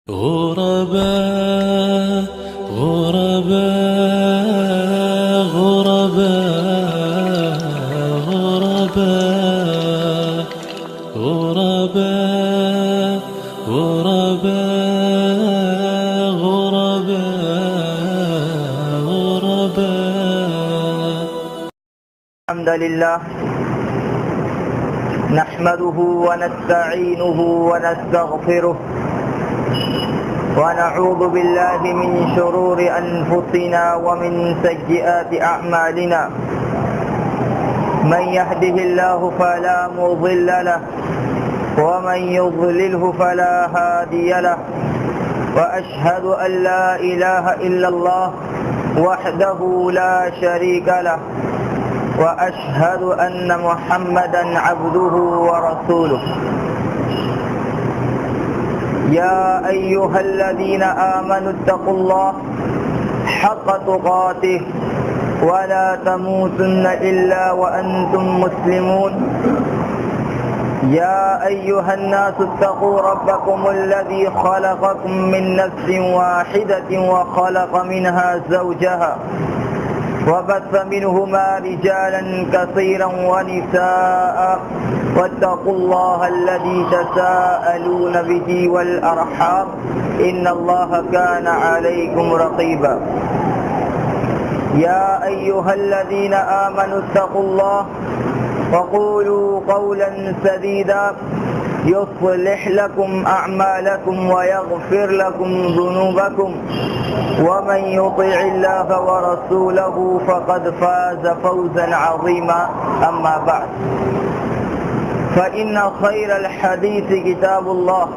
غرباء غرباء غرباء غرباء غرباء غرباء غرباء غرباء. الحمد لله نحمده ونستعينه ونستغفره ونعوذ بالله من شرور أنفسنا ومن سيئات أعمالنا. من يهده الله فلا مضل له ومن يضلله فلا هادي له. وأشهد أن لا إله إلا الله وحده لا شريك له وأشهد أن محمدا عبده ورسوله. يا أيها الذين آمنوا اتقوا الله حق تقاته ولا تموتن إلا وأنتم مسلمون. يا أيها الناس اتقوا ربكم الذي خلقكم من نفس واحدة وخلق منها زوجها وبث منهما رجالا كثيرا ونساء واتقوا الله الذي تساءلون به والأرحام إن الله كان عليكم رقيبا. يا أيها الذين آمنوا اتقوا الله وقولوا قولا سديدا يصلح لكم أعمالكم ويغفر لكم ذنوبكم ومن يطع الله ورسوله فقد فاز فوزا عظيما. أما بعد فإن خير الحديث كتاب الله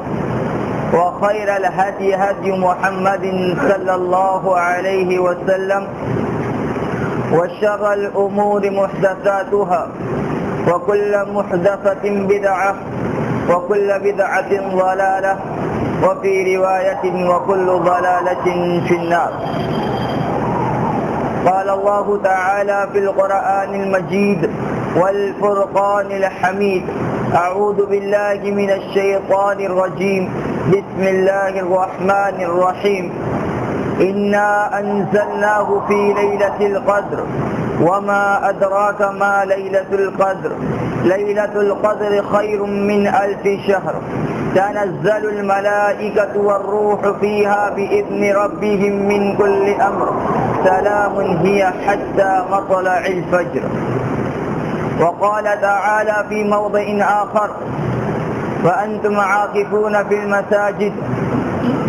وخير الهدي هدي محمد صلى الله عليه وسلم وشر الأمور محدثاتها وكل محدثة بدعة وكل بدعة ضلالة وفي رواية وكل ضلالة في النار. قال الله تعالى في القرآن المجيد والفرقان الحميد: أعوذ بالله من الشيطان الرجيم بسم الله الرحمن الرحيم. إنا أنزلناه في ليلة القدر وما أدراك ما ليلة القدر. ليلة القدر خير من 1000 شهر تنزل الملائكة والروح فيها بإذن ربهم من كل أمر سلام هي حتى مطلع الفجر. وقال تعالى في موضع آخر: وأنتم عاكفون في المساجد.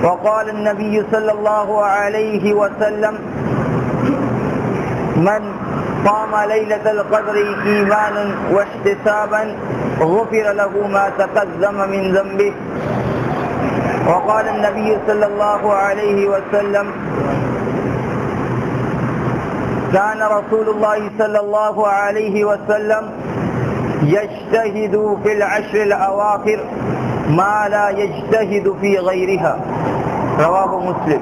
وقال النبي صلى الله عليه وسلم: من قام ليلة القدر إيمانا واحتسابا غفر له ما تقدم من ذنبه. وقال النبي صلى الله عليه وسلم: كان رسول الله صلى الله عليه وسلم يجتهد في العشر الأواخر ما لا يجتهد في غيرها. رواه مسلم.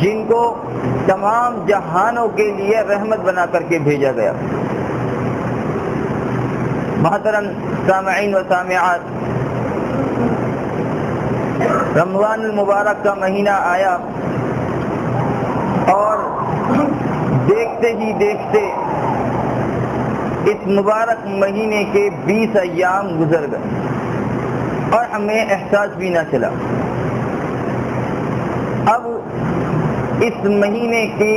جن کو تمام جہانوں کے لیے رحمت بنا کر کے بھیجا گیا۔ محترم سامعین و سامعات، رمضان المبارک کا مہینہ آیا اور دیکھتے ہی دیکھتے اس مبارک مہینے کے 20 ایام گزر گئے اور ہمیں احساس بھی نہ چلا۔ اب اس مہینے کے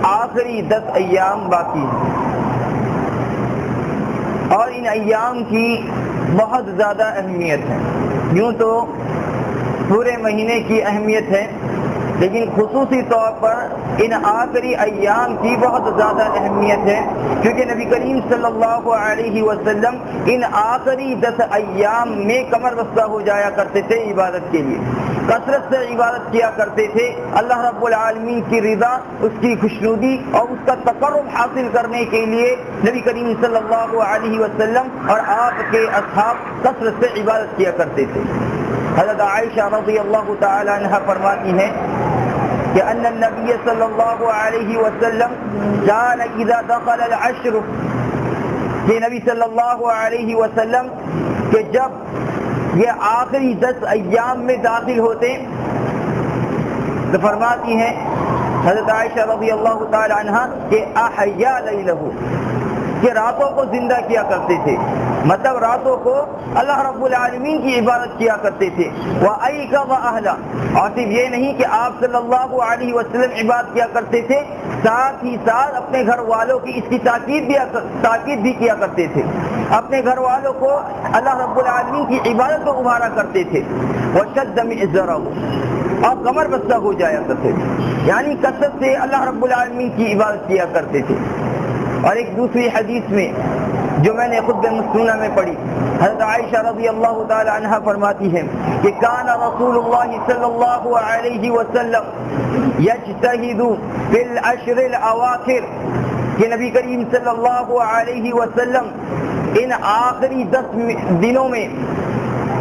آخری 10 ایام باقی ہیں اور ان ایام کی بہت زیادہ اہمیت ہے۔ یوں تو پورے مہینے کی اہمیت ہے، لیکن خصوصی طور پر ان آخری ایام کی بہت زیادہ اہمیت ہے، کیونکہ نبی کریم صلی اللہ علیہ وسلم ان آخری 10 ایام میں کمر بستہ ہو جایا کرتے تھے عبادت کے لیے، کثرت سے عبادت کیا کرتے تھے۔ اللہ رب العالمین کی رضا، اس کی خوشنودی اور اس کا تقرب حاصل کرنے کے لیے نبی کریم صلی اللہ علیہ وسلم اور آپ کے اصحاب کثرت سے عبادت کیا کرتے تھے۔ حضرت عائشہ رضی اللہ تعالی عنہ فرماتی ہیں کہ ان النبی صلی اللہ علیہ وسلم كان اذا دخل العشر، کہ نبی صلی اللہ علیہ وسلم کہ جب یہ آخری 10 ایام میں داخل ہوتے تو فرماتی ہیں حضرت عائشہ رضی اللہ تعالی عنہ کہ احیا لیلہ، کہ راتوں کو زندہ کیا کرتے تھے، مطلب راتوں کو اللہ رب العالمین کی عبادت کیا کرتے تھے۔ وَأَيْقَظَ أَهْلَهُ، اور صرف یہ نہیں کہ آپ صلی اللہ علیہ وسلم عبادت کیا کرتے تھے، ساتھ ہی ساتھ اپنے گھر والوں کی اس کی تاکید بھی کیا کرتے تھے، اپنے گھر والوں کو اللہ رب العالمین کی عبادت کو ابھارا کرتے تھے۔ وَشَدَّ مِئْزَرَهُ، اور کمر بستہ ہو جایا کرتے تھے، یعنی کثرت سے اللہ رب العالمین کی عبادت کیا کرتے تھے۔ اور ایک دوسری حدیث میں جو میں نے خطبہ مسنونہ میں پڑھی، حضرت عائشہ رضی اللہ تعالی عنہ فرماتی ہیں کہ کان رسول اللہ صلی اللہ علیہ وسلم یجتہد فی العشر الاواخر، کہ نبی کریم صلی اللہ علیہ وسلم ان آخری 10 دنوں میں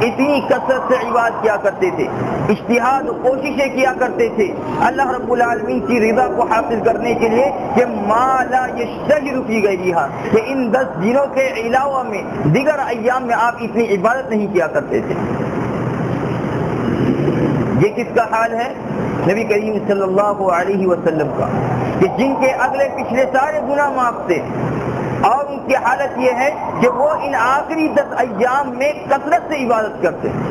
اتنی کثرت سے عبادت کیا کرتے تھے، اجتہاد کوششیں کیا کرتے تھے اللہ رب العالمین کی رضا کو حاصل کرنے کے لیے، کہ ما لا یشتہر فی غیرہا، کہ ان 10 دنوں کے علاوہ میں دیگر ایام میں آپ اتنی عبادت نہیں کیا کرتے تھے۔ یہ کس کا حال ہے؟ نبی کریم صلی اللہ علیہ وسلم کا، کہ جن کے اگلے پچھلے سارے گناہ معاف تھے، اور ان کی حالت یہ ہے کہ وہ ان آخری 10 ایام میں کثرت سے عبادت کرتے ہیں۔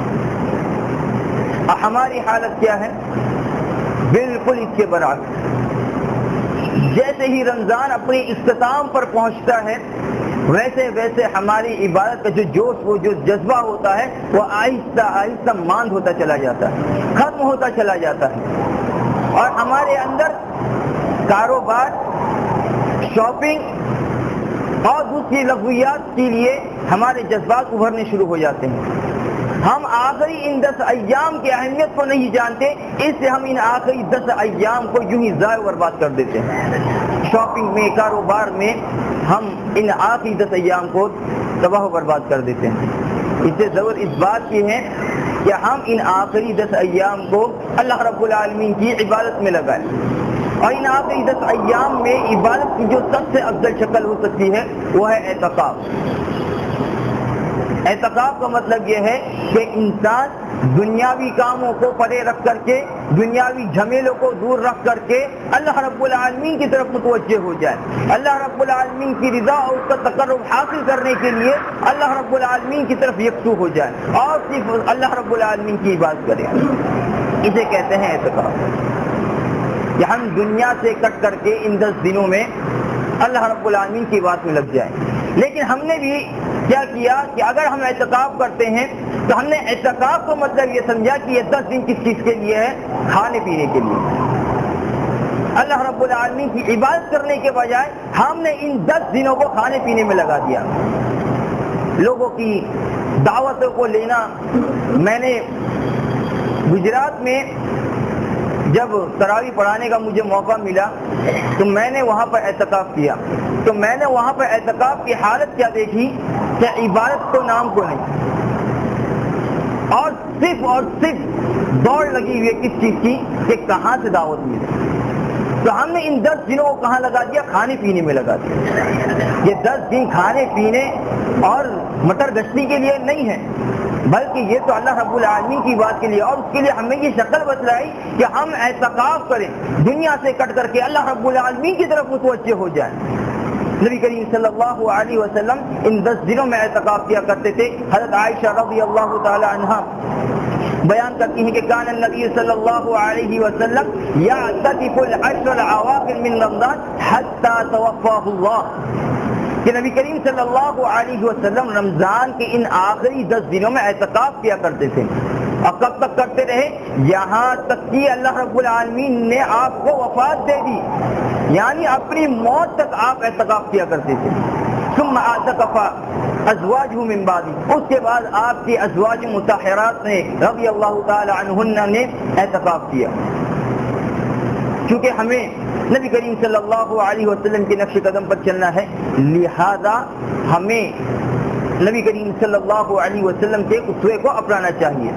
ہماری حالت کیا ہے؟ بالکل اس کے برعکس۔ جیسے ہی رمضان اپنی اختتام پر پہنچتا ہے، ویسے ویسے ہماری عبادت کا جو جوش، وہ جو جذبہ ہوتا ہے، وہ آہستہ آہستہ ماند ہوتا چلا جاتا ہے، ختم ہوتا چلا جاتا ہے، اور ہمارے اندر کاروبار، شاپنگ اور دوسری لغویات کے لیے ہمارے جذبات ابھرنے شروع ہو جاتے ہیں۔ ہم آخری ان 10 ایام کی اہمیت کو نہیں جانتے، اس سے ہم ان آخری 10 ایام کو یوں ہی ضائع برباد کر دیتے ہیں۔ شاپنگ میں، کاروبار میں ہم ان آخری 10 ایام کو تباہ و برباد کر دیتے ہیں۔ اس سے ضرور اس بات کی ہے کہ ہم ان آخری 10 ایام کو اللہ رب العالمین کی عبادت میں لگائیں، اور ان آخری 10 ایام میں عبادت کی جو سب سے افضل شکل ہو سکتی ہے وہ ہے اعتکاف۔ اعتکاف کا مطلب یہ ہے کہ انسان دنیاوی کاموں کو پرے رکھ کر کے، دنیاوی جھمیلوں کو دور رکھ کر کے اللہ رب العالمین کی طرف متوجہ ہو جائے، اللہ رب العالمین کی رضا اور اس کا تقرب حاصل کرنے کے لیے اللہ رب العالمین کی طرف یکسو ہو جائے اور صرف اللہ رب العالمین کی عبادت کرے۔ اسے کہتے ہیں اعتکاف، کہ ہم دنیا سے کٹ کر کے ان 10 دنوں میں اللہ رب العالمین کی بات میں لگ جائیں۔ لیکن ہم نے بھی کیا کیا کہ اگر ہم اعتکاف کرتے ہیں تو ہم نے اعتکاف کو مطلب یہ سمجھا کہ یہ 10 دن کس چیز کے لیے ہے؟ کھانے پینے کے لیے۔ اللہ رب العالمین کی عبادت کرنے کے بجائے ہم نے ان 10 دنوں کو کھانے پینے میں لگا دیا، لوگوں کی دعوتوں کو لینا۔ میں نے گجرات میں جب تراویح پڑھانے کا مجھے موقع ملا تو میں نے وہاں پر اعتکاف کیا، تو میں نے وہاں پر اعتکاف کی حالت کیا دیکھی کہ عبادت تو نام کو نہیں، اور صرف دوڑ لگی ہوئی ہے کس چیز کی کہ کہاں سے دعوت ملے. تو ہم نے ان 10 دنوں کو کہاں لگا دیا؟ کھانے پینے میں لگا دیا. یہ 10 دن کھانے پینے اور مٹر گشتی کے لیے نہیں ہے، بلکہ یہ تو اللہ رب العالمین کی بات کے لیے. اور اس کے لیے ہمیں یہ شکل بتلائی کہ ہم اعتکاف کریں، دنیا سے کٹ کر کے اللہ رب العالمین کی طرف متوجہ ہو جائیں. نبی کریم صلی اللہ علیہ وسلم ان 10 دنوں میں اعتکاف کیا کرتے تھے. حضرت عائشہ رضی اللہ تعالی عنہا بیان کرتی ہیں کہ کان النبی صلی اللہ علیہ وسلم یعتکف العشر الاواخر من رمضان حتی توفاہ اللہ، کہ نبی کریم صلی اللہ علیہ وسلم رمضان کے ان آخری 10 دنوں میں اعتکاف کیا کرتے تھے. اور کب تک کرتے رہے؟ یہاں تک کہ اللہ رب العالمین نے آپ کو وفات دے دی، یعنی اپنی موت تک آپ اعتکاف کیا کرتے تھے. ثم اعتکف ازواجہ من بعدی، اس کے بعد آپ کی ازواج مطہرات نے رضی اللہ تعالی عنہن نے اعتکاف کیا. چونکہ ہمیں نبی کریم صلی اللہ علیہ وسلم کے نقش قدم پر چلنا ہے، لہذا ہمیں نبی کریم صلی اللہ علیہ وسلم کے اسوے کو اپنانا چاہیے،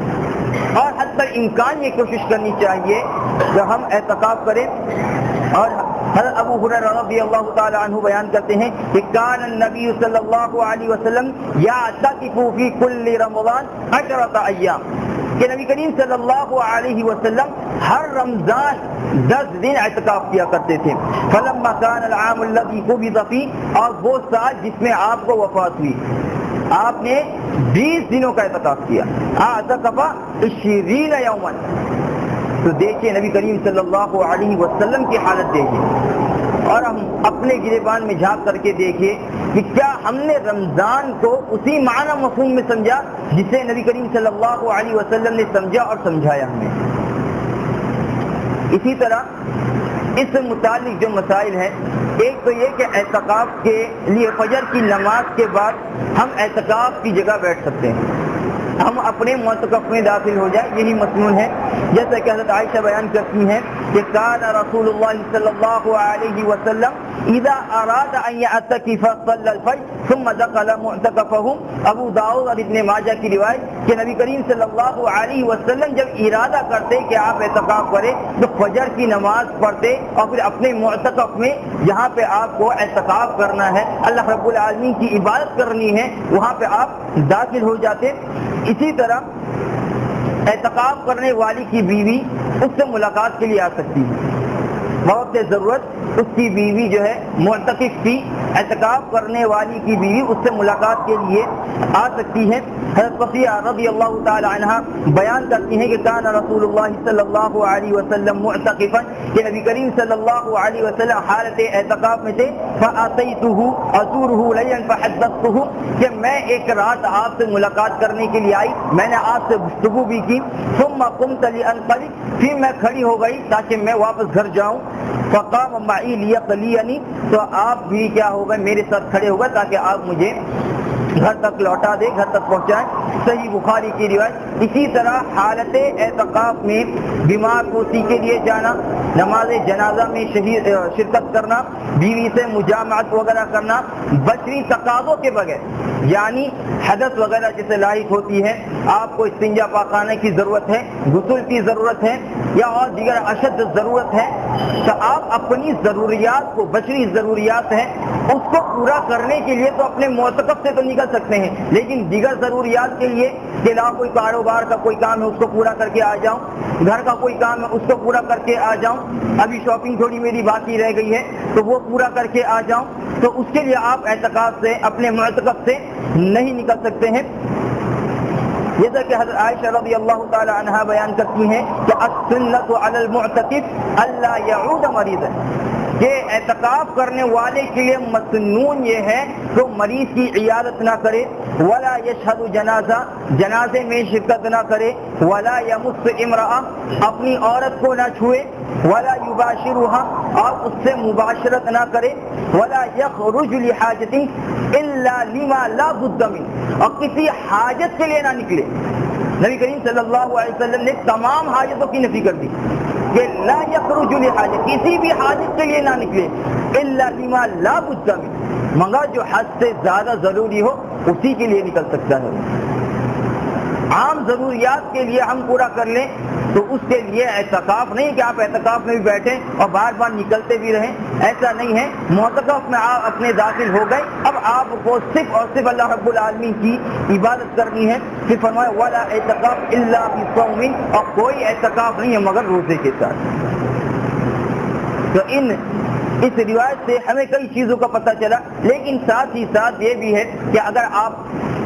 اور حتی امکان یہ کوشش کرنی چاہیے کہ ہم اعتکاف کریں. اور حضرت ابو ہریرہ رضی اللہ تعالی عنہ بیان کرتے ہیں کہ کان النبی صلی اللہ علیہ وسلم یعتکف فی کل رمضان 10 ایام، کہ نبی کریم صلی اللہ علیہ وسلم ہر رمضان 10 دن اعتکاف کیا کرتے تھے. فلما کان العام الذی قبض فیہ، اور وہ سال جس میں آپ کو وفات ہوئی، آپ نے 20 دنوں کا اعتکاف کیا. اعتکف 20 یوما. تو دیکھیے نبی کریم صلی اللہ علیہ وسلم کی حالت دیکھیے، اور ہم اپنے گریبان میں جھانک کر کے دیکھیے کہ کیا ہم نے رمضان کو اسی معنی مفہوم میں سمجھا جسے نبی کریم صلی اللہ علیہ وسلم نے سمجھا اور سمجھایا ہمیں. اسی طرح اس سے متعلق جو مسائل ہیں، ایک تو یہ کہ اعتکاف کے لیے فجر کی نماز کے بعد ہم اعتکاف کی جگہ بیٹھ سکتے ہیں، ہم اپنے معتکف میں داخل ہو جائیں، یہی مسنون ہے. جیسا کہ حضرت عائشہ بیان کرتی ہیں کہ کان رسول اللہ صلی اللہ علیہ وسلم اذا اراد ان يعتكف صلى الفجر ثم دخل معتكفه. ابو داؤد اور ابن ماجہ کی روایت کہ نبی کریم صلی اللہ علیہ وسلم جب ارادہ کرتے کہ آپ اعتکاف کریں تو فجر کی نماز پڑھتے اور پھر اپنے معتکف میں جہاں پہ آپ کو اعتکاف کرنا ہے، اللہ رب العالمین کی عبادت کرنی ہے، وہاں پہ آپ داخل ہو جاتے. اسی طرح اعتکاف کرنے والی کی بیوی اس سے ملاقات کے لیے آ سکتی ہے، بوقت ضرورت اس کی بیوی جو ہے معتکف تھی، اعتکاف کرنے والی کی بیوی اس سے ملاقات کے لیے آ سکتی ہے. حضرت صفیہ رضی اللہ تعالی عنہا بیان کرتی ہیں کہ کان رسول اللہ صلی اللہ علیہ وسلم معتکفا، کہ نبی کریم صلی اللہ علیہ وسلم حالت اعتکاف میں تھے. فاتیتہ ازورہ لیلا فحدثتہ، کہ میں ایک رات آپ سے ملاقات کرنے کے لیے آئی، میں نے آپ سے گفتگو بھی کی. ثم قمت لانطلق، پھر میں کھڑی ہو گئی تاکہ میں واپس گھر جاؤں. فقام معی لیقلینی، تو آپ بھی کیا ہو گئے میرے ساتھ کھڑے ہو گئے تاکہ آپ مجھے گھر تک لوٹا دے، گھر تک پہنچائیں. صحیح بخاری کی روایت. اسی طرح حالت اعتکاف میں بیمار پوسی کے لیے جانا، نماز جنازہ میں شرکت کرنا، بیوی سے مجامعت وغیرہ کرنا بشری تقاضوں کے بغیر، یعنی حدث وغیرہ جسے لاحق ہوتی ہے، آپ کو استنجا پاکانے کی ضرورت ہے، غسل کی ضرورت ہے، یا اور دیگر اشد ضرورت ہے، تو آپ اپنی ضروریات کو، بشری ضروریات ہیں اس کو پورا کرنے کے لیے تو اپنے معتکف سے تو نکل سکتے ہیں، لیکن دیگر ضروریات کے لیے کہ کوئی کاروبار کا کوئی کام ہے اس کو پورا کر کے آ جاؤں، گھر کا کوئی کام ہے اس کو پورا کر کے آ جاؤں، ابھی شاپنگ تھوڑی میری باقی رہ گئی ہے تو وہ پورا کر کے آ جاؤں، تو اس کے لیے آپ اعتکاف سے، اپنے معتکف سے نہیں نکل سکتے ہیں. جیسا کہ حضرت عائشہ رضی اللہ تعالی عنہا بیان کرتی ہیں کہ السنۃ علی المعتکف الا یعود مریضا، کہ اعتکاف کرنے والے کے لیے مسنون یہ ہے کہ مریض کی عیادت نہ کرے، ولا یشہد جنازہ، جنازے میں شرکت نہ کرے، ولا یمس امرأہ، اپنی عورت کو نہ چھوئے، ولا یباشرھا، اور اس سے مباشرت نہ کرے، ولا یخرج لحاجۃ الا لما لا بد منہ، اور کسی حاجت کے لیے نہ نکلے. نبی کریم صلی اللہ علیہ وسلم نے تمام حاجتوں کی نفی کر دی کہ لا یخرج لحاجۃ، کسی بھی حاجت کے لیے نہ نکلے، الا لما لا بد منہ، مگر جو حد سے زیادہ ضروری ہو اسی کے لیے نکل سکتا ہے. عام ضروریات کے لیے ہم پورا کر لیں تو اس کے لیے اعتکاف نہیں کہ آپ اعتکاف میں بھی بیٹھیں اور بار بار نکلتے بھی رہیں، ایسا نہیں ہے۔ معتکف میں آپ اپنے داخل ہو گئے، اب آپ کو صرف اور صرف اللہ رب العالمین کی عبادت کرنی ہے۔ پھر فرمایا وَلَا اعتکاف إِلَّا بِصَوْمٍ، اور کوئی اعتکاف نہیں ہے مگر روزے کے ساتھ۔ تو اس روایت سے ہمیں کئی چیزوں کا پتہ چلا، لیکن ساتھ ہی ساتھ یہ بھی ہے کہ اگر آپ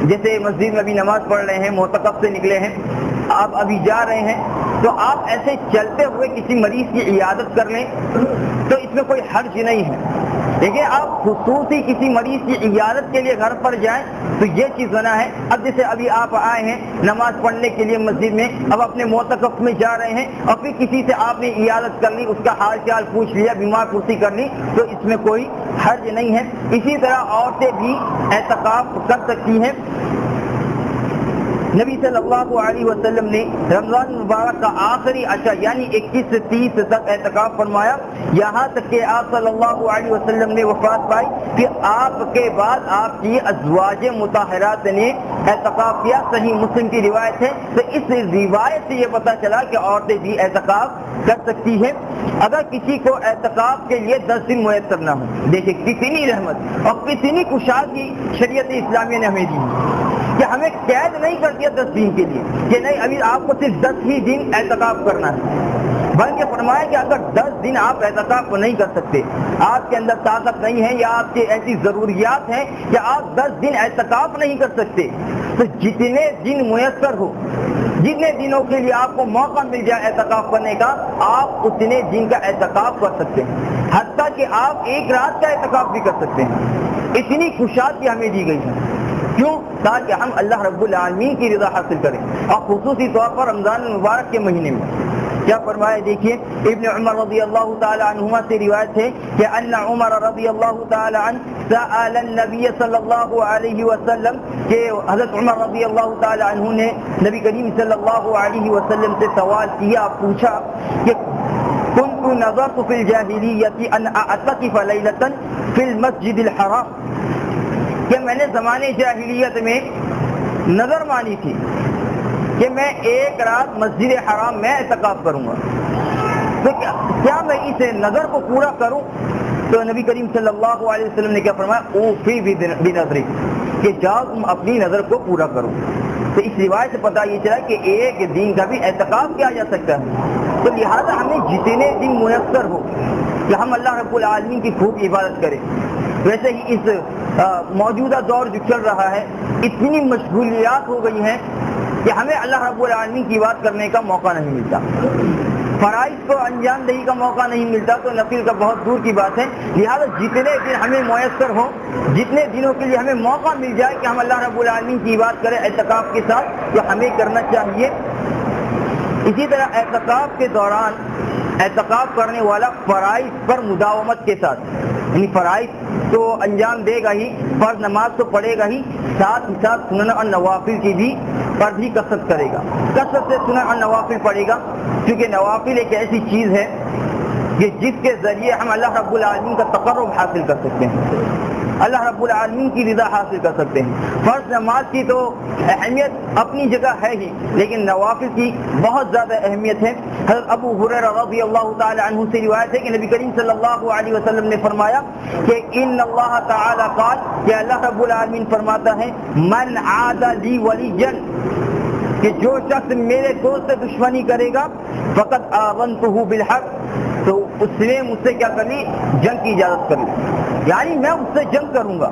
جیسے مسجد میں ابھی نماز پڑھ رہے ہیں، معتکف سے نکلے ہیں، آپ ابھی جا رہے ہیں، تو آپ ایسے چلتے ہوئے کسی مریض کی عیادت کر لیں تو اس میں کوئی حرج نہیں ہے، لیکن آپ خصوصی کسی مریض کی عیادت کے لیے گھر پر جائیں تو یہ چیز منع ہے۔ اب جیسے ابھی آپ آئے ہیں نماز پڑھنے کے لیے مسجد میں، اب اپنے معتکف میں جا رہے ہیں اور پھر کسی سے آپ نے عیادت کر لی، اس کا حال چال پوچھ لیا، بیمار پرسی کر لی، تو اس میں کوئی حرج نہیں ہے۔ اسی طرح عورتیں بھی اعتکاف کر سکتی ہیں۔ نبی صلی اللہ علیہ وسلم نے رمضان مبارک کا آخری عشر یعنی 21 سے 30 تک اعتکاف فرمایا، یہاں تک کہ آپ صلی اللہ علیہ وسلم نے وفات پائی کہ آپ کے بعد آپ کی ازواج مطہرات نے اعتکاف کیا۔ صحیح مسلم کی روایت ہے۔ تو اس روایت سے یہ پتہ چلا کہ عورتیں بھی اعتکاف کر سکتی ہیں۔ اگر کسی کو اعتکاف کے لیے 10 دن میسر نہ ہو، دیکھیں کتنی رحمت اور کتنی کشادگی شریعت اسلامیہ نے ہمیں دی کہ ہمیں قید نہیں کر دیا 10 دن کے لیے کہ نہیں ابھی آپ کو صرف 10 ہی دن اعتکاف کرنا ہے، بلکہ فرمایا کہ اگر 10 دن آپ اعتکاف نہیں کر سکتے، آپ کے اندر طاقت نہیں ہے یا آپ کی ایسی ضروریات ہیں کہ آپ 10 دن اعتکاف نہیں کر سکتے، تو جتنے دن میسر ہو، جتنے دنوں کے لیے آپ کو موقع مل جائے اعتکاف کرنے کا، آپ اتنے دن کا اعتکاف کر سکتے ہیں، حتیٰ کہ آپ ایک رات کا اعتکاف بھی کر سکتے ہیں۔ اتنی کشادگی ہمیں دی گئی ہے، کیوں؟ تاکہ ہم اللہ رب العالمین کی رضا حاصل کریں، اور خصوصی طور پر رمضان المبارک کے مہینے میں کیا فرمایا دیکھیے۔ ابن عمر رضی اللہ تعالی عنہما سے روایت ہے کہ ان عمر رضی اللہ تعالی عنہ سأل النبی صلی اللہ علیہ وسلم، کہ حضرت عمر رضی اللہ تعالی عنہ نے نبی کریم صلی اللہ علیہ وسلم سے سوال کیا، پوچھا کہ كنت نظرت في الجاهلية أن أعتكف ليلة في المسجد الحرام، کہ میں نے زمانے جاہلیت میں نظر مانی تھی کہ میں ایک رات مسجد حرام میں اعتکاف کروں گا، تو کیا میں اس نظر کو پورا کروں؟ تو نبی کریم صلی اللہ علیہ وسلم نے کیا فرمایا، اوفی بنظری، کہ جاؤ تم اپنی نظر کو پورا کرو۔ تو اس روایت سے پتہ یہ چلا کہ ایک دن کا بھی اعتکاف کیا جا سکتا ہے، تو لہذا ہمیں جتنے دن میسر ہو کہ ہم اللہ رب العالمین کی خوب عبادت کریں۔ ویسے ہی اس موجودہ دور جو چل رہا ہے، اتنی مشغولیات ہو گئی ہیں کہ ہمیں اللہ رب العالمین کی عبادت کرنے کا موقع نہیں ملتا، فرائض کو انجام دہی کا موقع نہیں ملتا، تو نفل کا بہت دور کی بات ہے۔ لہذا جتنے دن ہمیں میسر ہو، جتنے دنوں کے لیے ہمیں موقع مل جائے کہ ہم اللہ رب العالمین کی عبادت کریں اعتکاف کے ساتھ، تو ہمیں کرنا چاہیے۔ اسی طرح اعتکاف کے دوران اعتکاف کرنے والا فرائض پر مداومت کے ساتھ، یعنی فرائض تو انجام دے گا ہی، فرض نماز تو پڑھے گا ہی، ساتھ ہی ساتھ سنن اور نوافل کی بھی پر بھی کثرت کرے گا، کثرت سے سنن اور نوافل پڑھے گا، کیونکہ نوافل ایک ایسی چیز ہے کہ جس کے ذریعے ہم اللہ رب العالمین کا تقرب حاصل کر سکتے ہیں، اللہ رب العالمین کی رضا حاصل کر سکتے ہیں۔ فرض نماز کی تو اہمیت اپنی جگہ ہے ہی، لیکن نوافل کی بہت زیادہ اہمیت ہے۔ حضرت ابو ہریرہ رضی اللہ تعالی عنہ سے روایت ہے کہ نبی کریم صلی اللہ علیہ وسلم نے فرمایا کہ ان اللہ تعالی قال، کہ اللہ رب العالمین فرماتا ہے من عاد لی ولیا، کہ جو شخص میرے دوست سے دشمنی کرے گا فقد آذنتہ بالحق، تو اس نے مجھ سے کیا کر لی، جنگ کی اجازت کر لی، یعنی میں اس سے جنگ کروں گا۔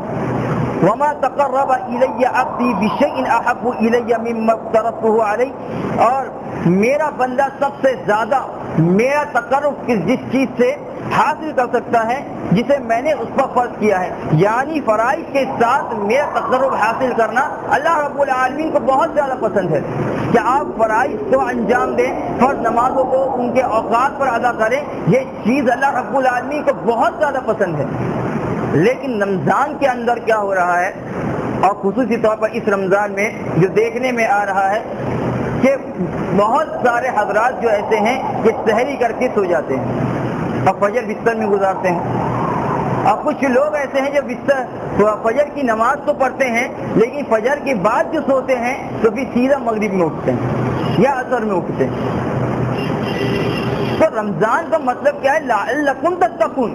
وما تقرب الی عبدی بشیء احب الی مما افترضته علیہ، اور میرا بندہ سب سے زیادہ میرا تقرب جس چیز سے حاصل کر سکتا ہے جسے میں نے اس پر فرض کیا ہے، یعنی فرائض کے ساتھ میرا تقرب حاصل کرنا اللہ رب العالمین کو بہت زیادہ پسند ہے کہ آپ فرائض کو انجام دیں، فرض نمازوں کو ان کے اوقات پر ادا کریں، یہ چیز اللہ رب العالمین کو بہت زیادہ پسند ہے۔ لیکن رمضان کے اندر کیا ہو رہا ہے، اور خصوصی طور پر اس رمضان میں جو دیکھنے میں آ رہا ہے کہ بہت سارے حضرات جو ایسے ہیں کہ سحری کر کے سو جاتے ہیں اور فجر بستر میں گزارتے ہیں، اور کچھ لوگ ایسے ہیں جو فجر کی نماز تو پڑھتے ہیں لیکن فجر کے بعد جو سوتے ہیں تو پھر سیدھا مغرب میں اٹھتے ہیں یا عصر میں اٹھتے ہیں. تو رمضان کا مطلب کیا ہے؟ لعلکم تتقون.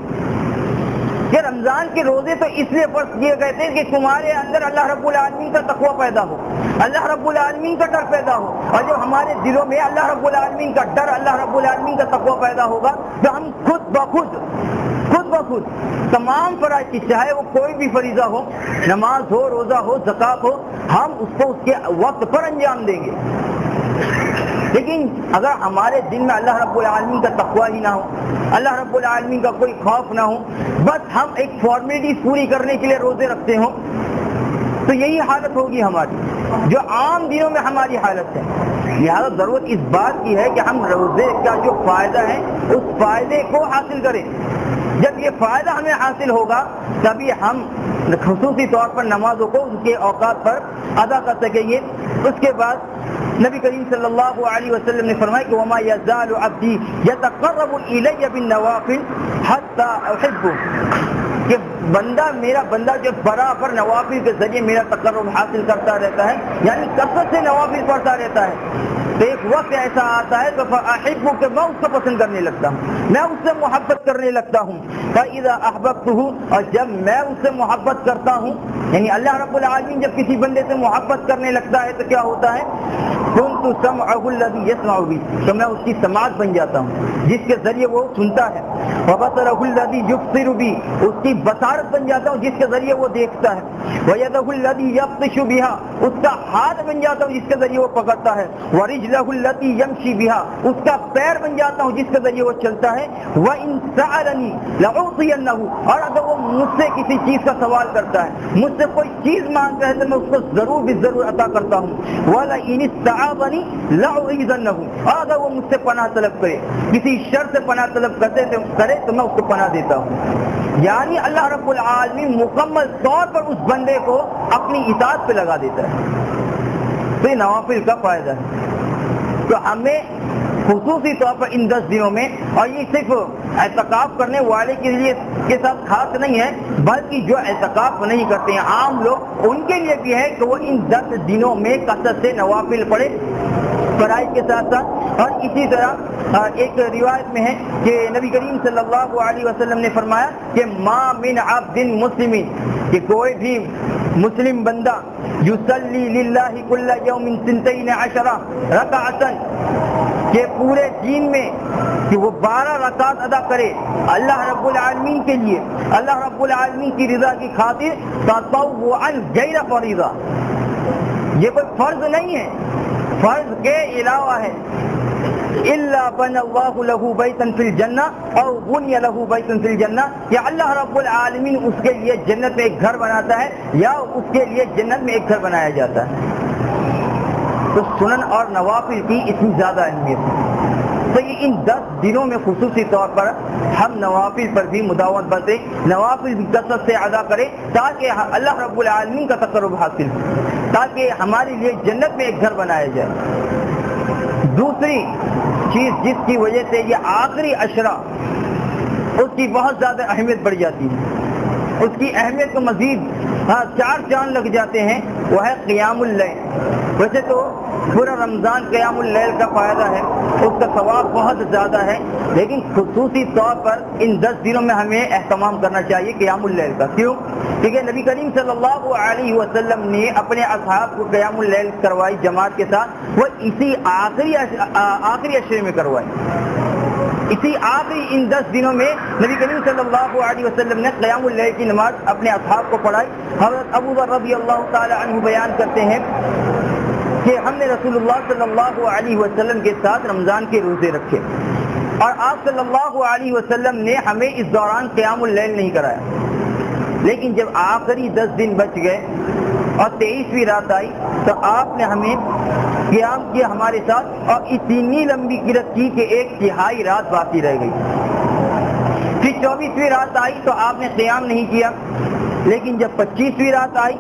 کہ رمضان کے روزے تو اس لیے فرض کیے گئے تھے کہ تمہارے اندر اللہ رب العالمین کا تقوی پیدا ہو, اللہ رب العالمین کا ڈر پیدا ہو. اور جب ہمارے دلوں میں اللہ رب العالمین کا ڈر, اللہ رب العالمین کا تقوی پیدا ہوگا تو ہم خود بخود تمام فرائض کی, چاہے وہ کوئی بھی فریضہ ہو, نماز ہو, روزہ ہو, زکوٰۃ ہو, ہم اس کو اس کے وقت پر انجام دیں گے. لیکن اگر ہمارے دل میں اللہ رب العالمین کا تقوی ہی نہ ہو, اللہ رب العالمین کا کوئی خوف نہ ہو, بس ہم ایک فارمیلٹی پوری کرنے کے لیے روزے رکھتے ہوں, تو یہی حالت ہوگی ہماری جو عام دنوں میں ہماری حالت ہے. لہذا ضرورت اس بات کی ہے کہ ہم روزے کا جو فائدہ ہے اس فائدے کو حاصل کریں. جب یہ فائدہ ہمیں حاصل ہوگا تبھی ہم خصوصی طور پر نمازوں کو ان کے اوقات پر ادا کر سکیں گے. اس کے بعد نبی کریم صلی اللہ علیہ وسلم نے فرمایا کہ وما یزال عبدی یتقرب الی بالنوافل حتی احبہ, کہ میرا بندہ جو برابر نوافل کے ذریعے میرا تقرب حاصل کرتا رہتا ہے, یعنی کثرت سے نوافل پڑھتا رہتا ہے, تو ایک وقت ایسا آتا ہے تو فاحبہ, کہ میں اس کو پسند کرنے لگتا ہوں, میں اس سے محبت کرنے لگتا ہوں. فاذا احببتہ, اور جب میں اس سے محبت کرتا ہوں, یعنی اللہ رب العالمین جب کسی بندے سے محبت کرنے لگتا ہے تو کیا ہوتا ہے؟ كنت سمعه الذي يسمع به, تو میں اس کی سماعت بن جاتا ہوں جس کے ذریعے وہ سنتا ہے. وبصره الذي يبصر به, اس کی بصارت بن جاتا ہوں جس کے ذریعے وہ دیکھتا ہے. ويده الذي يبطش بها, اس کا ہاتھ بن جاتا ہوں جس کے ذریعے وہ پکڑتا ہے. ورجله التي يمشي بها, اس کا پیر بن جاتا ہوں جس کے ذریعے وہ چلتا ہے. وان سألني لأعطينه, اور اگر وہ مجھ سے کسی چیز کا سوال کرتا ہے, مجھ سے کوئی چیز مانگتا ہے تو میں اس کو ضرور بھی ضرور عطا کرتا ہوں. ولئن استعاذني لأعيذنه, اور اگر وہ مجھ سے پناہ طلب کرے, کسی شر سے پناہ طلب کرے تو میں اس کو پناہ دیتا ہوں. یعنی اللہ رب العالمین مکمل طور پر اس بندے کو اپنی اطاعت پہ لگا دیتا ہے. تو یہ نوافل کا فائدہ ہے. تو ہمیں خصوصی طور پر ان 10 دنوں میں, اور یہ صرف اعتکاف کرنے والے کے لیے کے ساتھ خاص نہیں ہے, بلکہ جو اعتکاف نہیں کرتے ہیں عام لوگ, ان کے لیے بھی ہے کہ وہ ان 10 دنوں میں کثرت سے نوافل پڑھے فرائض کے ساتھ ساتھ. اور اسی طرح ایک روایت میں ہے کہ نبی کریم صلی اللہ علیہ وسلم نے فرمایا کہ ما من عبد مسلم, کہ کوئی بھی مسلم بندہ یصلی للہ کل یوم 12 رکعۃ, کہ پورے دین میں کہ وہ 12 رکعات ادا کرے اللہ رب العالمین کے لیے, اللہ رب العالمین کی رضا کی خاطر, تطوعا غیر فریضہ, یہ کوئی فرض نہیں ہے, فرض کے علاوہ ہے. الا بنى الله له بيتا في الجنہ او بني له بيت في الجنہ, یا اللہ رب العالمین اس کے لیے جنت میں ایک گھر بناتا ہے یا اس کے لیے جنت میں ایک گھر بنایا جاتا ہے. تو سنن اور نوافل کی اتنی زیادہ اہمیت ہے. تو یہ ان 10 دنوں میں خصوصی طور پر ہم نوافل پر بھی مداومت برتیں, نوافل بھی کثرت سے ادا کریں تاکہ اللہ رب العالمین کا تقرب حاصل ہو, تاکہ ہمارے لیے جنت میں ایک گھر بنایا جائے. دوسری چیز جس کی وجہ سے یہ آخری عشرہ اس کی بہت زیادہ اہمیت بڑھ جاتی ہے, اس کی اہمیت کو مزید 4 چاند لگ جاتے ہیں, وہ ہے قیام اللیل. ویسے تو پورا رمضان قیام اللیل کا فائدہ ہے, اس کا ثواب بہت زیادہ ہے, لیکن خصوصی طور پر ان 10 دنوں میں ہمیں اہتمام کرنا چاہیے قیام اللیل کا. کیوں؟ کیونکہ نبی کریم صلی اللہ علیہ وسلم نے اپنے اصحاب کو قیام اللیل کروائی جماعت کے ساتھ, وہ اسی آخری عشرے میں کروائی. اسی آخری ان 10 دنوں میں نبی کریم صلی اللہ علیہ وسلم نے قیام اللیل کی نماز اپنے اصحاب کو پڑھائی. حضرت ابو ذر رضی اللہ تعالی عنہ بیان کرتے ہیں کہ ہم نے رسول اللہ صلی اللہ علیہ وسلم کے ساتھ رمضان کے روزے رکھے, اور آپ صلی اللہ علیہ وسلم نے ہمیں اس دوران قیام اللیل نہیں کرایا. لیکن جب آخری 10 دن بچ گئے اور 23ویں رات آئی تو آپ نے ہمیں قیام کیا ہمارے ساتھ, اور اتنی لمبی قرت کی کہ 1/3 رات باقی رہ گئی. پھر 24ویں رات آئی تو آپ نے قیام نہیں کیا, لیکن جب 25ویں رات آئی